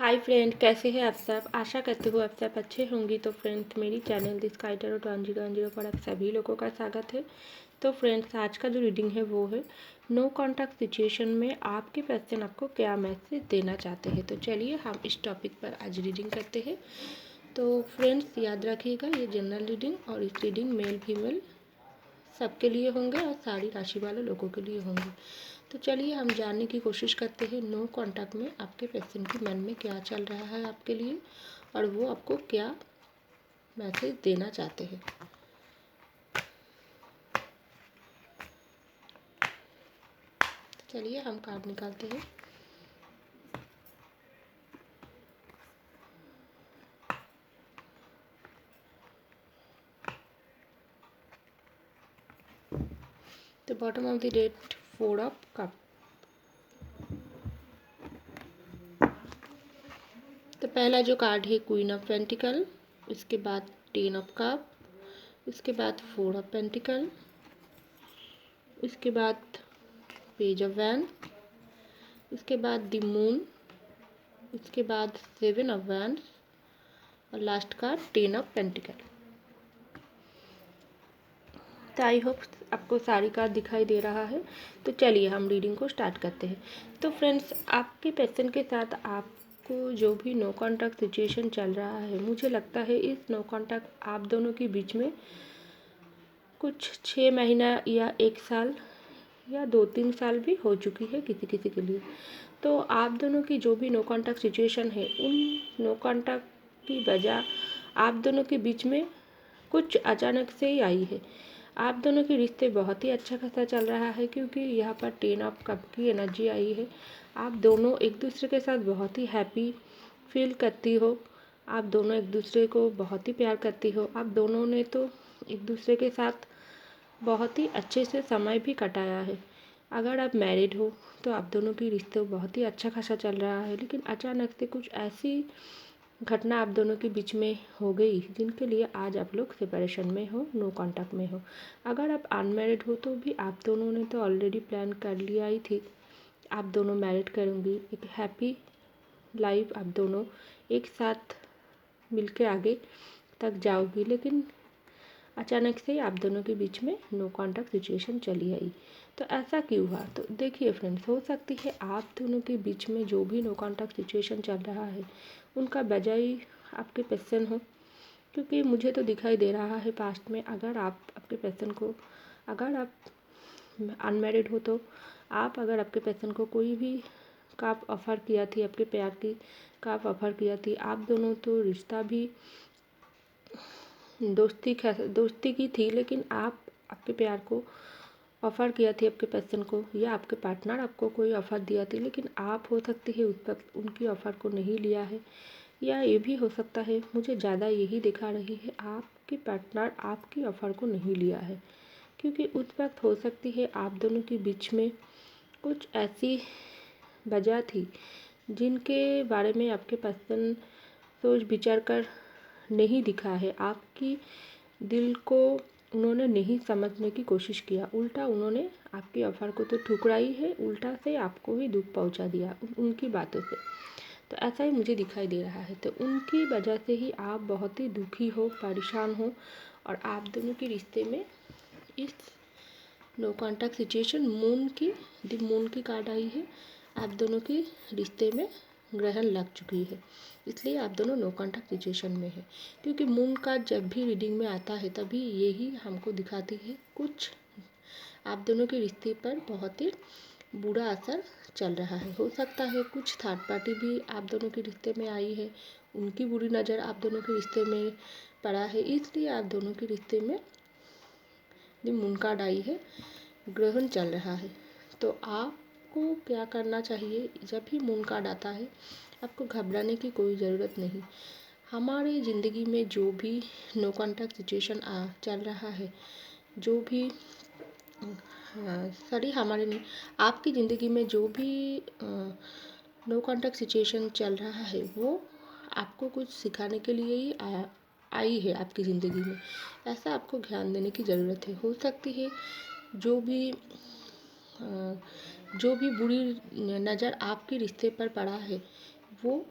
Hi friend, कैसे हैं आप सब। आशा करती हूँ आप सब अच्छे होंगी। तो फ्रेंड्स, मेरी चैनल दिस काइटर और 1010 पर आप सभी लोगों का स्वागत है। तो फ्रेंड्स, आज का जो रीडिंग है वो है नो कॉन्टैक्ट सिचुएशन में आपके पर्सन आपको क्या मैसेज देना चाहते हैं। तो चलिए हम इस टॉपिक पर आज रीडिंग करते हैं। तो फ्रेंड्स, याद रखिएगा ये जनरल रीडिंग और इस रीडिंग मेल फीमेल सबके लिए होंगे और सारी राशि वाले लोगों के लिए होंगे। तो चलिए हम जानने की कोशिश करते हैं नो कॉन्टैक्ट में आपके पर्सन के मन में क्या चल रहा है आपके लिए और वो आपको क्या मैसेज देना चाहते हैं। चलिए हम कार्ड निकालते हैं। तो bottom of the deck 4 of cup. तो पहला जो कार्ड है क्वीन ऑफ पेंटिकल, इसके बाद 10 ऑफ कप, इसके बाद 4 ऑफ पेंटिकल, इसके बाद पेज ऑफ वैन, इसके बाद द मून, इसके बाद 7 ऑफ वैन और लास्ट कार्ड 10 ऑफ पेंटिकल। तो आई होप आपको सारी कार्ड दिखाई दे रहा है। तो चलिए हम रीडिंग को स्टार्ट करते हैं। तो फ्रेंड्स, आपके पर्सन के साथ आपको जो भी नो कॉन्टैक्ट सिचुएशन चल रहा है, मुझे लगता है इस नो कॉन्टैक्ट आप दोनों के बीच में कुछ 6 महीना या 1 साल या 2-3 साल भी हो चुकी है किसी किसी के लिए। तो आप दोनों की जो भी नो कॉन्टैक्ट सिचुएशन है, उन नो कॉन्टैक्ट की वजह आप दोनों के बीच में कुछ अचानक से ही आई है। आप दोनों के रिश्ते बहुत ही अच्छा खासा चल रहा है, क्योंकि यहाँ पर 10 ऑफ कप की एनर्जी आई है। आप दोनों एक दूसरे के साथ बहुत ही हैप्पी फील करती हो। आप दोनों एक दूसरे को बहुत ही प्यार करती हो। आप दोनों ने तो एक दूसरे के साथ बहुत ही अच्छे से समय भी कटाया है। अगर आप मैरिड हो तो आप दोनों की रिश्ते बहुत ही अच्छा खासा चल रहा है, लेकिन अचानक से कुछ ऐसी घटना आप दोनों के बीच में हो गई जिनके लिए आज आप लोग सेपरेशन में हो, नो कांटेक्ट में हो। अगर आप अनमैरिड हो तो भी आप दोनों ने तो ऑलरेडी प्लान कर लिया ही थी, आप दोनों मैरिड करेंगी, एक हैप्पी लाइफ आप दोनों एक साथ मिलके आगे तक जाओगी। लेकिन अचानक से आप दोनों के बीच में नो कांटेक्ट सिचुएशन चली आई। तो ऐसा क्यों हुआ? तो देखिए फ्रेंड्स, हो सकती है आप दोनों के बीच में जो भी नो कांटेक्ट सिचुएशन चल रहा है उनका वजह ही आपके पर्सन हो। क्योंकि मुझे तो दिखाई दे रहा है पास्ट में, अगर आप आपके पर्सन को, अगर आप अनमैरिड हो तो आप अगर आपके पर्सन को कोई भी काप ऑफ़र किया थी, आपके प्यार की काप ऑफ़र किया थी, आप दोनों तो रिश्ता भी दोस्ती की थी, लेकिन आप आपके प्यार को ऑफ़र किया थी आपके पर्सन को, या आपके पार्टनर आपको कोई ऑफ़र दिया थी, लेकिन आप हो सकती है उस वक्त उनकी ऑफ़र को नहीं लिया है। या ये भी हो सकता है, मुझे ज़्यादा यही दिखा रही है, आपकी पार्टनर आपकी ऑफ़र को नहीं लिया है। क्योंकि उस वक्त हो सकती है आप दोनों के बीच में कुछ ऐसी वजह थी जिनके बारे में आपके पर्सन सोच विचार कर नहीं दिखा है। आपकी दिल को उन्होंने नहीं समझने की कोशिश किया, उल्टा उन्होंने आपकी ऑफ़र को तो ठुकराई है, उल्टा से आपको ही दुख पहुंचा दिया उनकी बातों से। तो ऐसा ही मुझे दिखाई दे रहा है। तो उनकी वजह से ही आप बहुत ही दुखी हो, परेशान हो, और आप दोनों के रिश्ते में इस नो कॉन्टैक्ट सिचुएशन मून की कार्ड आई है। आप दोनों के रिश्ते में ग्रहण लग चुकी है, इसलिए आप दोनों नो कॉन्टैक्ट सिचुएशन में है। क्योंकि मून कार्ड जब भी रीडिंग में आता है तभी यही हमको दिखाती है कुछ आप दोनों के रिश्ते पर बहुत ही बुरा असर चल रहा है। हो सकता है कुछ थर्ड पार्टी भी आप दोनों के रिश्ते में आई है, उनकी बुरी नज़र आप दोनों के रिश्ते में पड़ा है, इसलिए आप दोनों के रिश्ते में मून कार्ड आई है, ग्रहण चल रहा है। तो आपको क्या करना चाहिए? जब भी मून कार्ड आता है आपको घबराने की कोई ज़रूरत नहीं। हमारी ज़िंदगी में जो भी नो कॉन्टैक्ट सिचुएशन चल रहा है, जो भी सॉरी हमारे नहीं, आपकी ज़िंदगी में जो भी नो कॉन्टैक्ट सिचुएशन चल रहा है वो आपको कुछ सिखाने के लिए ही आई है आपकी ज़िंदगी में। ऐसा आपको ध्यान देने की ज़रूरत है। हो सकती है जो भी बुरी नज़र आपके रिश्ते पर पड़ा है वो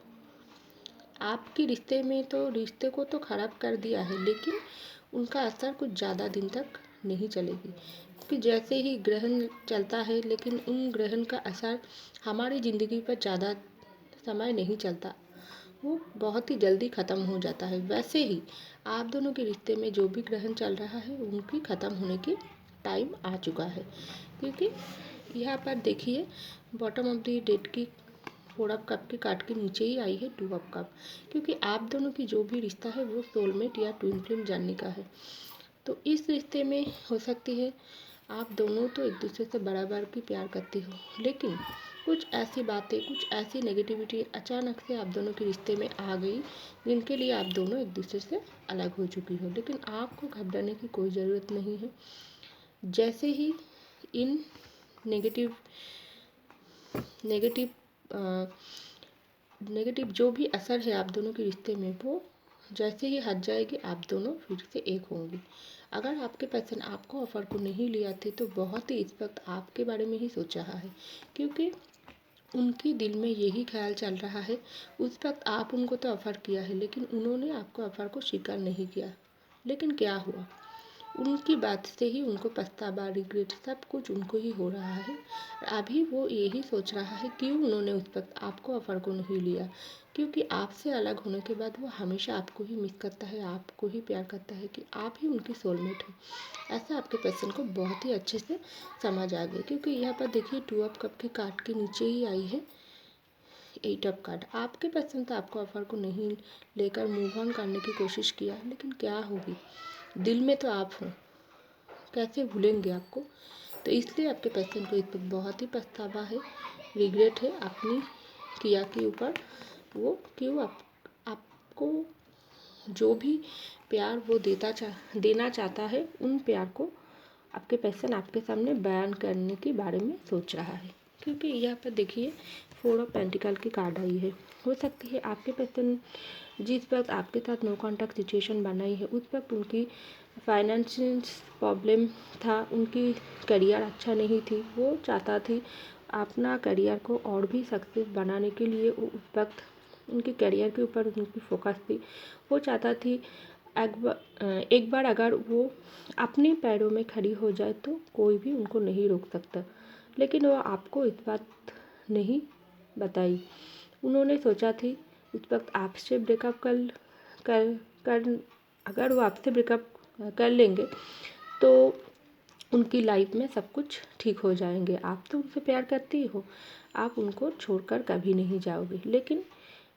आपके रिश्ते को तो ख़राब कर दिया है, लेकिन उनका असर कुछ ज़्यादा दिन तक नहीं चलेगी। क्योंकि जैसे ही ग्रहण चलता है, लेकिन उन ग्रहण का असर हमारी ज़िंदगी पर ज़्यादा समय नहीं चलता, वो बहुत ही जल्दी ख़त्म हो जाता है। वैसे ही आप दोनों के रिश्ते में जो भी ग्रहण चल रहा है, उनकी ख़त्म होने की टाइम आ चुका है। क्योंकि यहाँ पर देखिए, बॉटम ऑफ द डेट की 4 ऑफ कप के कार्ड के नीचे ही आई है 2 ऑफ कप। क्योंकि आप दोनों की जो भी रिश्ता है वो सोलमेट या ट्विन फ्लेम जानने का है। तो इस रिश्ते में हो सकती है आप दोनों तो एक दूसरे से बराबर की प्यार करते हो, लेकिन कुछ ऐसी बातें, कुछ ऐसी नेगेटिविटी अचानक से आप दोनों के रिश्ते में आ गई, जिनके लिए आप दोनों एक दूसरे से अलग हो चुकी हो। लेकिन आपको घबराने की कोई ज़रूरत नहीं है। जैसे ही इन नेगेटिव नेगेटिव नेगेटिव जो भी असर है आप दोनों के रिश्ते में, वो जैसे ही हट जाएगी, आप दोनों फिर से एक होंगे। अगर आपके पर्सन आपको ऑफ़र को नहीं लिया थे, तो बहुत ही इस वक्त आपके बारे में ही सोच रहा है। क्योंकि उनके दिल में यही ख्याल चल रहा है। उस वक्त आप उनको तो ऑफ़र किया है, लेकिन उन्होंने आपको ऑफ़र को स्वीकार नहीं किया। लेकिन क्या हुआ, उनकी बात से ही उनको पछतावा, रिग्रेट सब कुछ उनको ही हो रहा है। अभी वो यही सोच रहा है क्यों उन्होंने उस वक्त आपको ऑफ़र को नहीं लिया। क्योंकि आपसे अलग होने के बाद वो हमेशा आपको ही मिस करता है, आपको ही प्यार करता है कि आप ही उनकी सोलमेट हो। ऐसा आपके पर्सन को बहुत ही अच्छे से समझ आ गया। क्योंकि यहाँ पर देखिए 2 ऑफ कप के कार्ड के नीचे ही आई है 8 ऑफ कार्ड। आपके पर्सन तो आपको ऑफ़र को नहीं लेकर मूव ऑन करने की कोशिश किया, लेकिन क्या होगी, दिल में तो आप हो, कैसे भूलेंगे आपको। तो इसलिए आपके पर्सन को इस पर बहुत ही पछतावा है, रिग्रेट है अपनी किया के ऊपर। वो क्यों आपको जो भी प्यार वो देना चाहता है, उन प्यार को आपके पर्सन आपके सामने बयान करने के बारे में सोच रहा है। क्योंकि यहाँ पर देखिए 4 ऑफ पेंटिकल की कार्ड आई है। हो सकती है आपके पर्सन जिस वक्त आपके साथ नो कॉन्टैक्ट सिचुएशन बनाई है, उस वक्त उनकी फाइनेंशियल प्रॉब्लम था, उनकी करियर अच्छा नहीं थी। वो चाहता थी अपना करियर को और भी सक्सेस बनाने के लिए, वो उस वक्त उनके करियर के ऊपर उनकी फोकस थी। वो चाहता थी एक बार अगर वो अपने पैरों में खड़ी हो जाए तो कोई भी उनको नहीं रोक सकता। लेकिन वो आपको इस बात नहीं बताई। उन्होंने सोचा थी उस वक्त आपसे ब्रेकअप कर अगर वो आपसे ब्रेकअप कर लेंगे तो उनकी लाइफ में सब कुछ ठीक हो जाएंगे। आप तो उनसे प्यार करती हो, आप उनको छोड़कर कभी नहीं जाओगे। लेकिन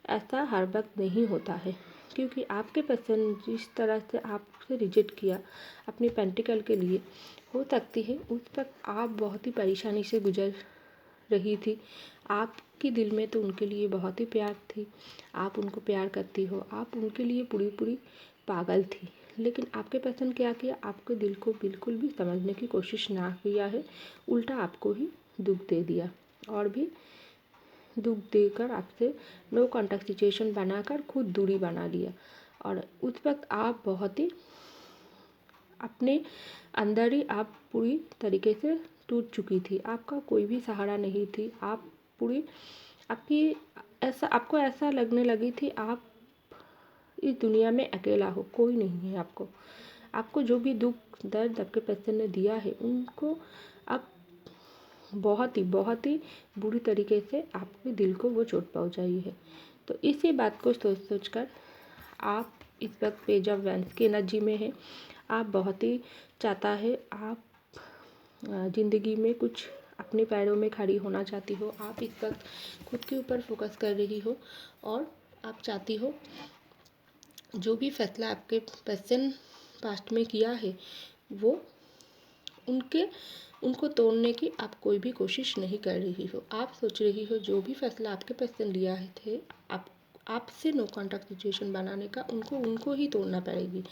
ऐसा हर वक्त नहीं होता है। क्योंकि आपके पर्सन जिस तरह से आपसे रिजेक्ट किया अपनी पेंटिकल के लिए, हो सकती है उस वक्त आप बहुत ही परेशानी से गुजर रही थी। आपके दिल में तो उनके लिए बहुत ही प्यार थी, आप उनको प्यार करती हो, आप उनके लिए पूरी पागल थी। लेकिन आपके पर्सन क्या किया, आपके दिल को बिल्कुल भी समझने की कोशिश ना किया है, उल्टा आपको ही दुख दे दिया। और भी दुख देकर आपसे नो कॉन्टैक्ट सिचुएशन बनाकर खुद दूरी बना लिया। और उस वक्त आप बहुत ही अपने अंदर ही आप पूरी तरीके से टूट चुकी थी। आपका कोई भी सहारा नहीं थी। आप पूरी आपको ऐसा लगने लगी थी आप इस दुनिया में अकेला हो, कोई नहीं है आपको जो भी दुख दर्द आपके पर्सन ने दिया है, उनको आप बहुत ही बुरी तरीके से आपके दिल को वो चोट पहुंचाई है। तो इसी बात को सोच कर आप इस वक्त पेज ऑफ वैंड्स की एनर्जी में है। आप बहुत ही चाहता है, आप ज़िंदगी में कुछ अपने पैरों में खड़ी होना चाहती हो। आप इस वक्त खुद के ऊपर फोकस कर रही हो और आप चाहती हो जो भी फैसला आपके पर्सन पास्ट में किया है, वो उनको तोड़ने की आप कोई भी कोशिश नहीं कर रही हो। आप सोच रही हो जो भी फैसला आपके पर्सन लिया है थे आपसे नो कॉन्टैक्ट सिचुएशन बनाने का, उनको ही तोड़ना पड़ेगी।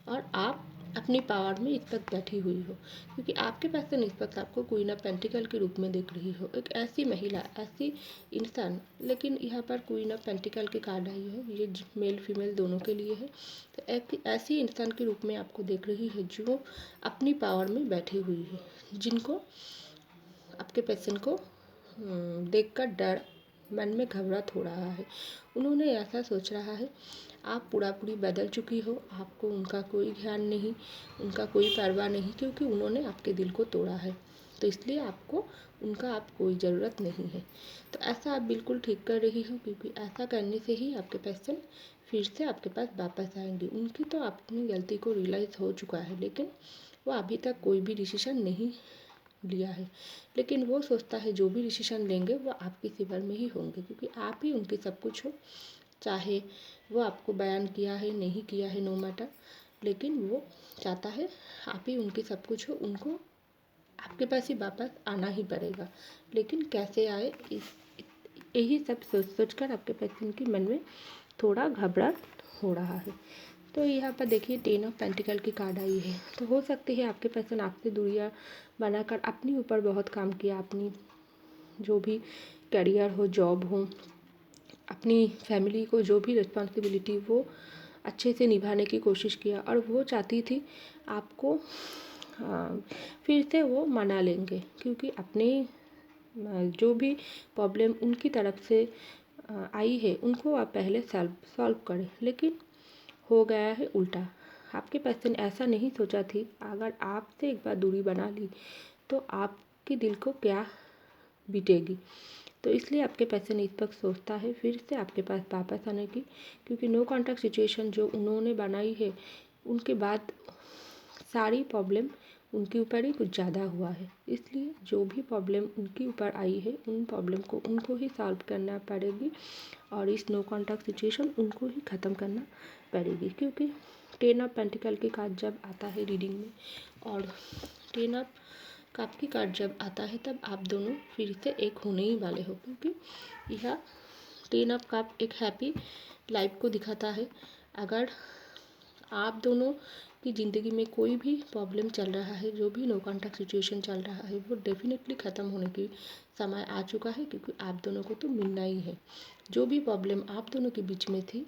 और आप अपनी पावर में इस वक्त बैठी हुई हो। क्योंकि आपके पर्सन इस वक्त आपको क्वीन ऑफ पेंटिकल के रूप में देख रही हो, एक ऐसी महिला, ऐसी इंसान। लेकिन यहाँ पर क्वीन ऑफ पेंटिकल की कार्ड आई है, ये मेल फीमेल दोनों के लिए है। तो एक ऐसी इंसान के रूप में आपको देख रही है जो अपनी पावर में बैठी हुई है, जिनको आपके पर्सन को देखकर डर मन में घबराहट हो रहा है। उन्होंने ऐसा सोच रहा है आप पूरी बदल चुकी हो, आपको उनका कोई ध्यान नहीं, उनका कोई परवाह नहीं, क्योंकि उन्होंने आपके दिल को तोड़ा है। तो इसलिए आपको उनका आप कोई ज़रूरत नहीं है। तो ऐसा आप बिल्कुल ठीक कर रही हो, क्योंकि ऐसा करने से ही आपके पर्सन फिर से आपके पास वापस आएंगे। उनकी तो अपनी गलती को रियलाइज़ हो चुका है, लेकिन वो अभी तक कोई भी डिसीजन नहीं लिया है। लेकिन वो सोचता है जो भी डिसीजन लेंगे वो आपके फेवर में ही होंगे, क्योंकि आप ही उनकी सब कुछ हो। चाहे वो आपको बयान किया है नहीं किया है, नो मैटर, लेकिन वो चाहता है आप ही उनकी सब कुछ हो। उनको आपके पास ही वापस आना ही पड़ेगा, लेकिन कैसे आए, इस यही सब सोच सोच कर आपके पर्सन के मन में थोड़ा घबराहट हो रहा है। तो यहाँ पर देखिए 10 ऑफ पेंटिकल की कार्ड आई है। तो हो सकती है आपके पर्सन आपसे दूरियां बनाकर अपने ऊपर बहुत काम किया, अपनी जो भी करियर हो, जॉब हो, अपनी फैमिली को जो भी रिस्पॉन्सिबिलिटी वो अच्छे से निभाने की कोशिश किया, और वो चाहती थी आपको फिर से वो मना लेंगे, क्योंकि अपने जो भी प्रॉब्लम उनकी तरफ से आई है उनको आप पहले सॉल्व करें। लेकिन हो गया है उल्टा। आपके पर्सन ऐसा नहीं सोचा थी, अगर आपसे एक बार दूरी बना ली तो आपके दिल को क्या बीतेगी। तो इसलिए आपके पर्सन इस वक्त सोचता है फिर से आपके पास वापस आने की, क्योंकि नो कॉन्टैक्ट सिचुएशन जो उन्होंने बनाई है उनके बाद सारी प्रॉब्लम उनके ऊपर ही कुछ ज़्यादा हुआ है। इसलिए जो भी प्रॉब्लम उनके ऊपर आई है उन प्रॉब्लम को उनको ही सॉल्व करना पड़ेगी, और इस नो कॉन्टैक्ट सिचुएशन उनको ही ख़त्म करना पड़ेगी। क्योंकि 10 ऑफ पेंटिकल की कार्ड जब आता है रीडिंग में, और 10 ऑफ कप की कार्ड जब आता है, तब आप दोनों फिर से एक होने ही वाले हो, क्योंकि यह 10 ऑफ कप एक हैप्पी लाइफ को दिखाता है। अगर आप दोनों की ज़िंदगी में कोई भी प्रॉब्लम चल रहा है, जो भी नो कॉन्टैक्ट सिचुएशन चल रहा है, वो डेफिनेटली ख़त्म होने की समय आ चुका है, क्योंकि आप दोनों को तो मिलना ही है। जो भी प्रॉब्लम आप दोनों के बीच में थी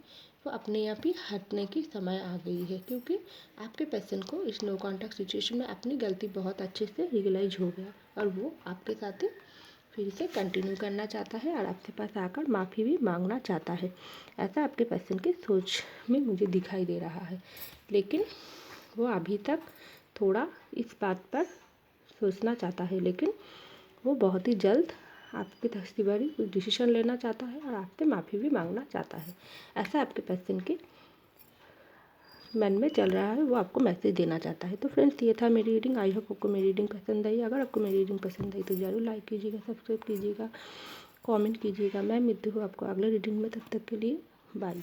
वो अपने आप ही हटने की समय आ गई है, क्योंकि आपके पर्सन को इस नो कॉन्टैक्ट सिचुएशन में अपनी गलती बहुत अच्छे से रियलाइज हो गया, और वो आपके साथ ही फिर से कंटिन्यू करना चाहता है, और आपके पास आकर माफ़ी भी मांगना चाहता है। ऐसा आपके पर्सन की सोच में मुझे दिखाई दे रहा है। लेकिन वो अभी तक थोड़ा इस बात पर सोचना चाहता है, लेकिन वो बहुत ही जल्द आपके तस्वीरी कुछ डिसीजन लेना चाहता है, और आपसे माफ़ी भी मांगना चाहता है। ऐसा आपके पर्सन के मन में चल रहा है, वो आपको मैसेज देना चाहता है। तो फ्रेंड्स, ये था मेरी रीडिंग। आई होप आपको मेरी रीडिंग पसंद आई। अगर आपको मेरी रीडिंग पसंद आई तो ज़रूर लाइक कीजिएगा, सब्सक्राइब कीजिएगा, कमेंट कीजिएगा। मैं मिलती हूँ आपको अगले रीडिंग में, तब तक के लिए बाय।